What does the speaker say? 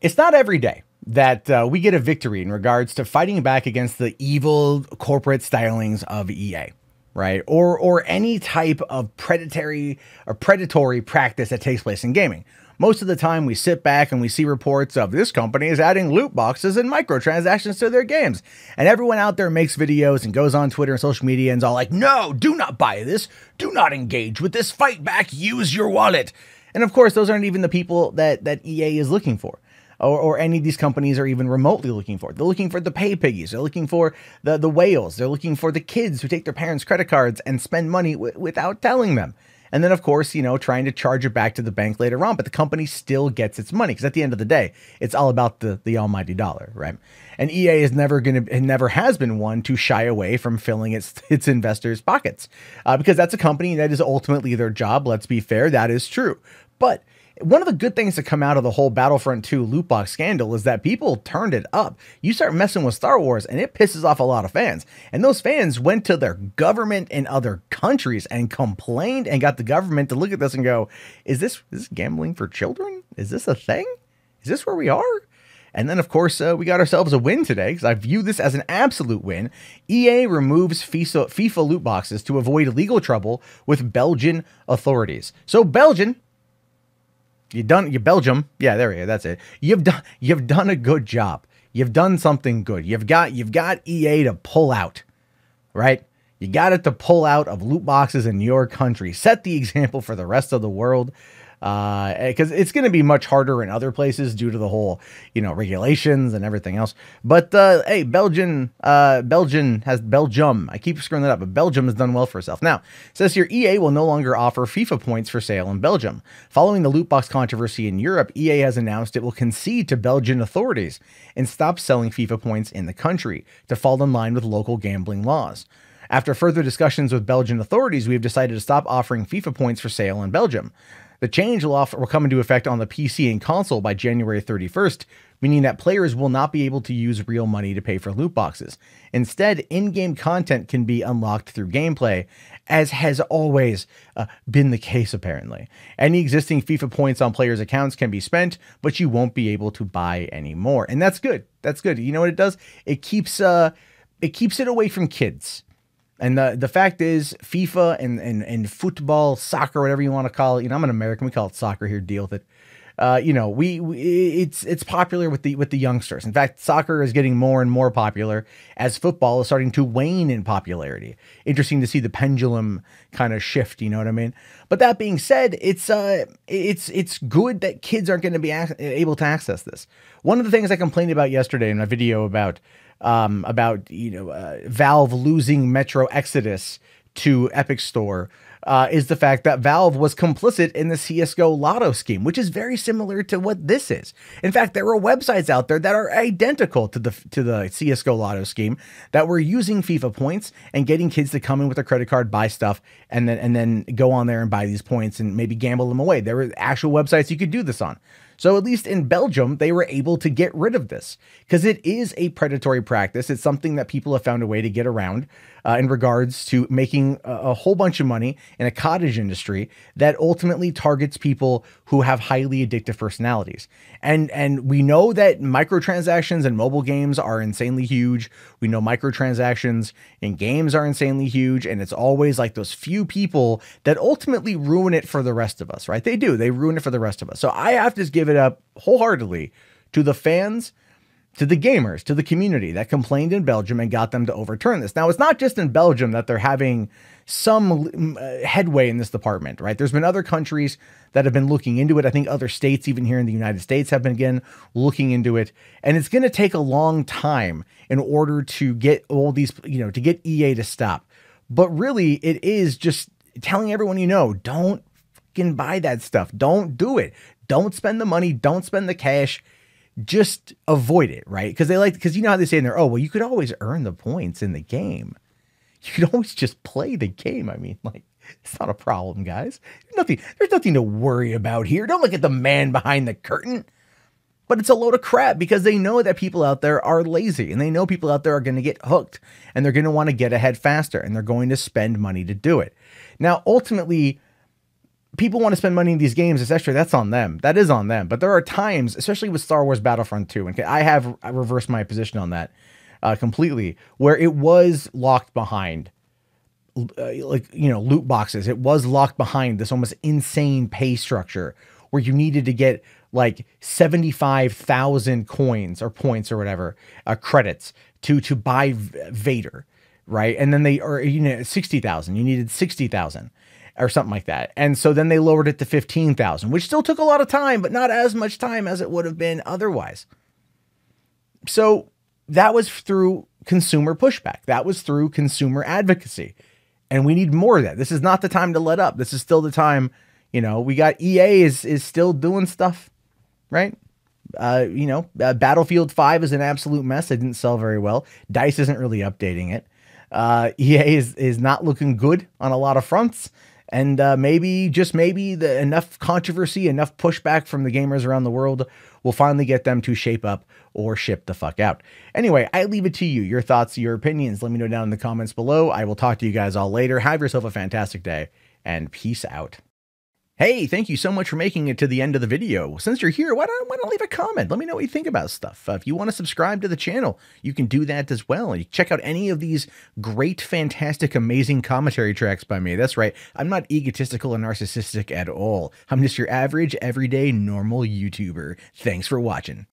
It's not every day that we get a victory in regards to fighting back against the evil corporate stylings of EA, right? Or any type of predatory practice that takes place in gaming. Most of the time we sit back and we see reports of this company is adding loot boxes and microtransactions to their games. And everyone out there makes videos and goes on Twitter and social media and is all like, no, do not buy this. Do not engage with this. Fight back. Use your wallet. And of course, those aren't even the people that EA is looking for. Or any of these companies are even remotely looking for. They're looking for the pay piggies. They're looking for the whales. They're looking for the kids who take their parents' credit cards and spend money without telling them. And then, of course, trying to charge it back to the bank later on. But the company still gets its money because at the end of the day, it's all about the almighty dollar, right? And EA is never has been one to shy away from filling its investors' pockets because that's a company that is ultimately their job. Let's be fair, that is true. But one of the good things to come out of the whole Battlefront 2 loot box scandal is that people turned it up. You start messing with Star Wars and it pisses off a lot of fans. And those fans went to their government in other countries and complained and got the government to look at this and go, is this gambling for children? Is this a thing? Is this where we are? And then, of course, we got ourselves a win today because I view this as an absolute win. EA removes FIFA loot boxes to avoid legal trouble with Belgian authorities. So Belgium, Belgium. Yeah, there we go. That's it. You've done a good job. You've done something good. You've got EA to pull out, right? You got it to pull out of loot boxes in your country. Set the example for the rest of the world. Because it's going to be much harder in other places due to the whole, regulations and everything else. But hey, Belgium, I keep screwing that up, but Belgium has done well for itself. Now, it says here, EA will no longer offer FIFA points for sale in Belgium. Following the loot box controversy in Europe, EA has announced it will concede to Belgian authorities and stop selling FIFA points in the country to fall in line with local gambling laws. After further discussions with Belgian authorities, we have decided to stop offering FIFA points for sale in Belgium. The change will come into effect on the PC and console by January 31st, meaning that players will not be able to use real money to pay for loot boxes. Instead, in-game content can be unlocked through gameplay, as has always been the case, apparently. Any existing FIFA points on players' accounts can be spent, but you won't be able to buy any more. And that's good. That's good. You know what it does? It keeps it away from kids. And the fact is, FIFA and football, soccer, whatever you want to call it. I'm an American. We call it soccer here. Deal with it. It's popular with the youngsters. In fact, soccer is getting more and more popular as football is starting to wane in popularity. Interesting to see the pendulum kind of shift. You know what I mean? But that being said, it's good that kids aren't going to be able to access this. One of the things I complained about yesterday in my video about Valve losing Metro Exodus to Epic Store is the fact that Valve was complicit in the CSGO lotto scheme, which is very similar to what this is. In fact, there are websites out there that are identical to the CSGO lotto scheme that were using FIFA points and getting kids to come in with a credit card, buy stuff, and then go on there and buy these points and maybe gamble them away. There were actual websites you could do this on. So at least in Belgium, they were able to get rid of this because it is a predatory practice. It's something that people have found a way to get around in regards to making a whole bunch of money in a cottage industry that ultimately targets people who have highly addictive personalities. And we know that microtransactions in mobile games are insanely huge. We know microtransactions in games are insanely huge. And it's always like those few people that ultimately ruin it for the rest of us, right? They do. They ruin it for the rest of us. So I have to give it up wholeheartedly to the fans, to the gamers, to the community that complained in Belgium and got them to overturn this. Now, it's not just in Belgium that they're having some headway in this department, right? There's been other countries that have been looking into it. I think other states, even here in the United States, have been again looking into it. And it's going to take a long time in order to get all these, to get EA to stop. But really, it is just telling everyone, don't fucking buy that stuff. Don't do it. Don't spend the money. Don't spend the cash. Just avoid it, right? Because you know how they say in there, oh, well, you could always earn the points in the game. You could always just play the game. I mean, it's not a problem, guys. There's nothing to worry about here. Don't look at the man behind the curtain. But it's a load of crap because they know that people out there are lazy and they know people out there are going to get hooked and they're going to want to get ahead faster and they're going to spend money to do it. Now, ultimately, people want to spend money in these games, etc. That's on them. That is on them. But there are times, especially with Star Wars Battlefront 2, and I reversed my position on that completely, where it was locked behind loot boxes. It was locked behind this almost insane pay structure where you needed to get like 75,000 coins or points or whatever, credits to buy Vader, right? And then 60,000. You needed 60,000 or something like that. And so then they lowered it to 15,000, which still took a lot of time, but not as much time as it would have been otherwise. So that was through consumer pushback. That was through consumer advocacy. And we need more of that. This is not the time to let up. This is still the time, we got EA is still doing stuff, right? Battlefield 5 is an absolute mess. It didn't sell very well. DICE isn't really updating it. EA is not looking good on a lot of fronts. And maybe enough controversy, enough pushback from the gamers around the world will finally get them to shape up or ship the fuck out. Anyway, I leave it to you. Your thoughts, your opinions. Let me know down in the comments below. I will talk to you guys all later. Have yourself a fantastic day and peace out. Hey, thank you so much for making it to the end of the video. Since you're here, why don't leave a comment? Let me know what you think about stuff. If you want to subscribe to the channel, you can do that as well. You check out any of these great, fantastic, amazing commentary tracks by me. That's right. I'm not egotistical or narcissistic at all. I'm just your average, everyday, normal YouTuber. Thanks for watching.